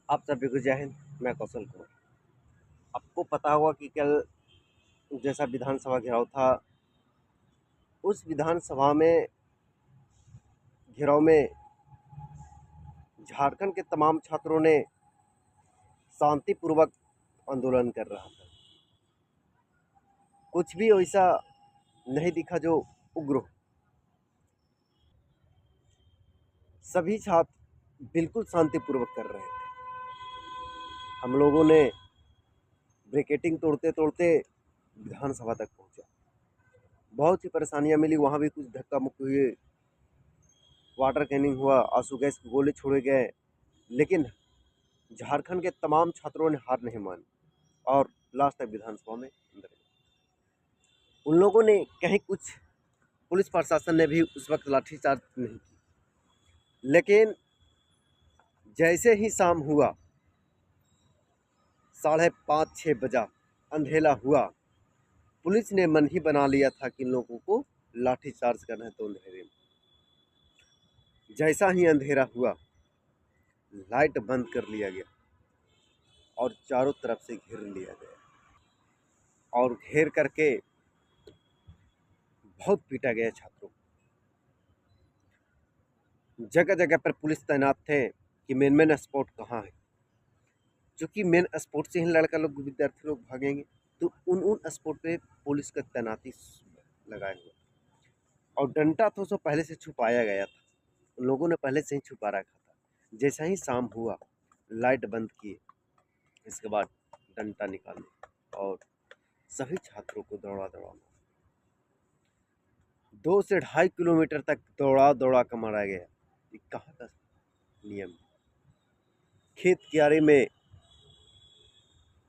आप सभी को जय हिंद। मैं कौशल कुमार। आपको पता होगा कि कल जैसा विधानसभा घेराव था, उस विधानसभा में घेराव में झारखंड के तमाम छात्रों ने शांतिपूर्वक आंदोलन कर रहा था। कुछ भी ऐसा नहीं दिखा जो उग्र हो। सभी छात्र बिल्कुल शांतिपूर्वक कर रहे थे। हम लोगों ने ब्रिकेटिंग तोड़ते तोड़ते विधानसभा तक पहुंचा। बहुत सी परेशानियां मिली, वहां भी कुछ धक्का मुक्की हुई, वाटर कैनिंग हुआ, आंसू गैस के गोले छोड़े गए, लेकिन झारखंड के तमाम छात्रों ने हार नहीं मानी और लास्ट तक विधानसभा में अंदर गए। उन लोगों ने कहीं कुछ, पुलिस प्रशासन ने भी उस वक्त लाठीचार्ज नहीं की, लेकिन जैसे ही शाम हुआ, 5:30-6 बजा, अंधेला हुआ, पुलिस ने मन ही बना लिया था कि इन लोगों को लाठीचार्ज करना है। तो अंधेरे में जैसा ही अंधेरा हुआ, लाइट बंद कर लिया गया और चारों तरफ से घेर लिया गया और घेर करके बहुत पीटा गया छात्रों को। जगह जगह पर पुलिस तैनात थे कि मेन स्पॉट कहाँ है, क्योंकि मेन स्पॉट से ही लड़का लोग, विद्यार्थी लोग भागेंगे, तो उन स्पॉट पे पुलिस का तैनाती लगाए हुआ। और डंडा तो उसको पहले से छुपाया गया था, उन लोगों ने पहले से ही छुपा रखा था। जैसा ही शाम हुआ, लाइट बंद किए, इसके बाद डंडा निकाले और सभी छात्रों को दौड़ा दौड़ा 2 से 2.5 किलोमीटर तक दौड़ा दौड़ा कर मारा गया। ये कहाँ का नियम? खेत क्यारे में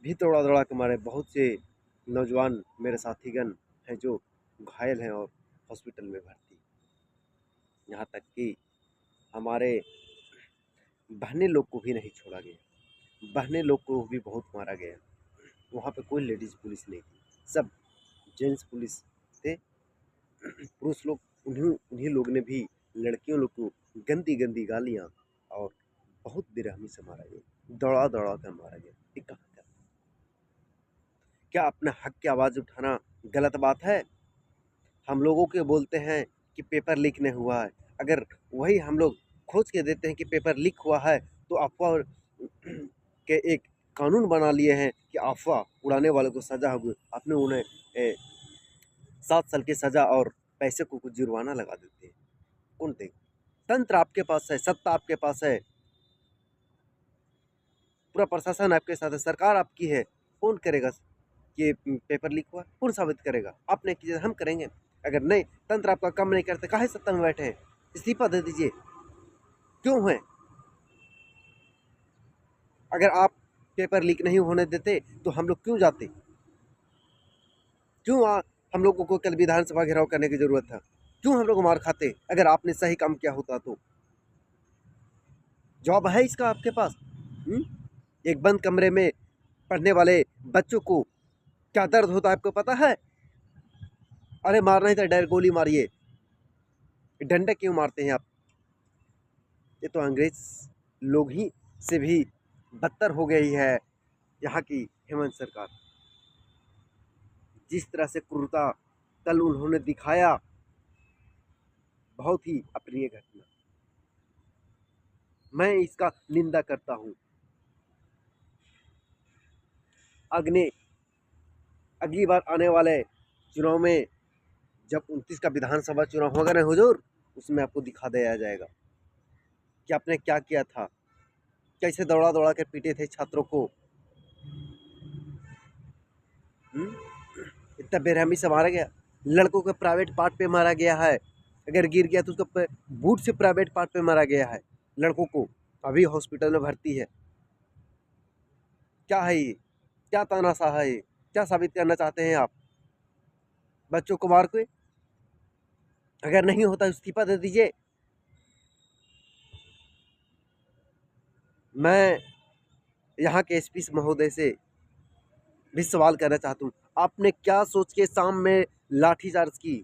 भी दौड़ा दौड़ा के मारे। बहुत से नौजवान मेरे साथीगण हैं जो घायल हैं और हॉस्पिटल में भर्ती। यहाँ तक कि हमारे बहने लोग को भी नहीं छोड़ा गया, बहने लोग को भी बहुत मारा गया। वहाँ पे कोई लेडीज़ पुलिस नहीं थी, सब जेंट्स पुलिस थे। पुरुष लोग, उन्हीं लोग ने भी लड़कियों लोग को गंदी गंदी गालियाँ और बहुत बेरहमी से मारा गया, दौड़ा दौड़ा कर मारा गया। ये कहाँ का? क्या अपने हक की आवाज़ उठाना गलत बात है? हम लोगों के बोलते हैं कि पेपर लीक नहीं हुआ है, अगर वही हम लोग खोज के देते हैं कि पेपर लीक हुआ है, तो अफवाह के एक कानून बना लिए हैं कि अफवाह उड़ाने वालों को सज़ा होगी। आपने उन्हें 7 साल की सज़ा और पैसे को कुछ जुर्माना लगा देते हैं। कौन देगा? तंत्र आपके पास है, सत्ता आपके पास है, पूरा प्रशासन आपके साथ है, सरकार आपकी है। कौन करेगा कि पेपर लीक हुआ? कौन साबित करेगा? आपने कीजिए, हम करेंगे। अगर नहीं, तंत्र आपका काम नहीं करते, काहे सत्ता में बैठे हैं? इस्तीफा दे दीजिए। क्यों है? अगर आप पेपर लीक नहीं होने देते तो हम लोग क्यों जाते? क्यों हम लोगों को कल विधानसभा घेराव करने की जरूरत था? क्यों हम लोग मार खाते अगर आपने सही काम किया होता तो? जवाब है इसका आपके पास? एक बंद कमरे में पढ़ने वाले बच्चों को क्या दर्द होता है आपको पता है? अरे मारना ही था, डायरेक्ट गोली मारिए। डंडे क्यों मारते हैं आप? ये तो अंग्रेज लोग ही से भी बदतर हो गई है यहाँ की हेमंत सरकार। जिस तरह से क्रूरता कल उन्होंने दिखाया, बहुत ही अप्रिय घटना। मैं इसका निंदा करता हूँ। अगली बार आने वाले चुनाव में, जब 29 का विधानसभा चुनाव होगा ना हुजूर, उसमें आपको दिखा दिया जाएगा कि आपने क्या किया था, कैसे दौड़ा दौड़ा कर पीटे थे छात्रों को। इतना बेरहमी से मारा गया। लड़कों के प्राइवेट पार्ट पे मारा गया है, अगर गिर गया तो उसका बूट से प्राइवेट पार्ट पे मारा गया है लड़कों को। अभी हॉस्पिटल में भर्ती है। क्या है ये? क्या तानाशाह है ये? क्या साबित करना चाहते हैं आप? बच्चों को मार के? अगर नहीं होता इस्तीफा दे दीजिए। मैं यहाँ के एसपी महोदय से भी सवाल करना चाहता हूँ, आपने क्या सोच के शाम में लाठीचार्ज की?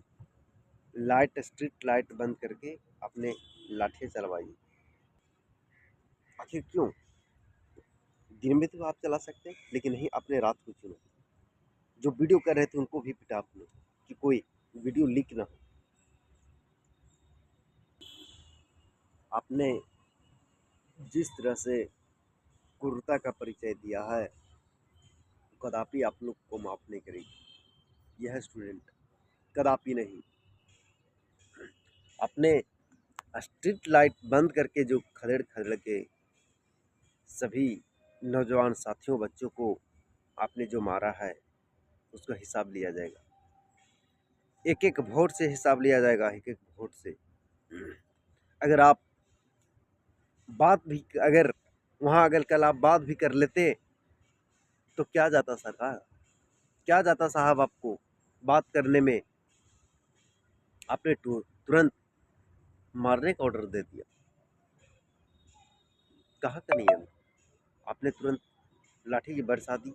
लाइट, स्ट्रीट लाइट बंद करके आपने लाठियाँ चलवाई, आखिर क्यों? दिन में तो आप चला सकते हैं, लेकिन नहीं, आपने रात को चुना। जो वीडियो कर रहे थे उनको भी पिटा आपने कि कोई वीडियो लीक ना हो। आपने जिस तरह से क्रूरता का परिचय दिया है, कदापि आप लोग को माफ नहीं करेगी यह स्टूडेंट, कदापि नहीं। अपने स्ट्रीट लाइट बंद करके जो खदेड़ खदेड़ के सभी नौजवान साथियों बच्चों को आपने जो मारा है, उसका हिसाब लिया जाएगा। एक एक वोट से हिसाब लिया जाएगा, एक एक वोट से। अगर आप बात भी, अगर वहाँ अगर कल आप बात भी कर लेते तो क्या जाता सरकार, क्या जाता साहब आपको बात करने में। आपने तुरंत मारने का ऑर्डर दे दिया। कहाँ का नियम? आपने तुरंत लाठी की बरसा दी।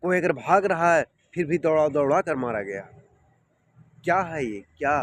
कोई अगर भाग रहा है फिर भी दौड़ा दौड़ा कर मारा गया। क्या है ये, क्या?